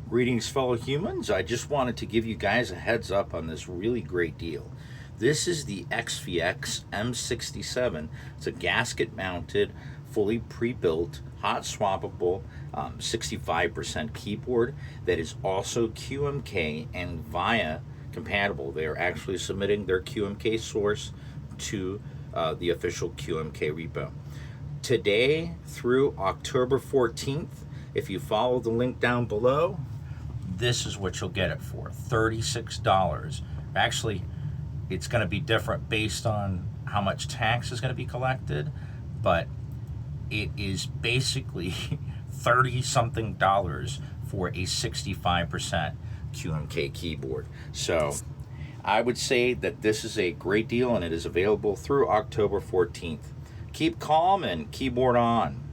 Greetings, fellow humans. I just wanted to give you guys a heads up on this really great deal. This is the XVX M67. It's a gasket mounted, fully pre-built, hot swappable 65% keyboard that is also QMK and VIA compatible. They are actually submitting their QMK source to the official QMK repo. Today through October 14th, if you follow the link down below, this is what you'll get it for, $36. Actually, it's going to be different based on how much tax is going to be collected, but it is basically 30 something dollars for a 65% QMK keyboard. So I would say that this is a great deal, and it is available through October 14th. Keep calm and keyboard on.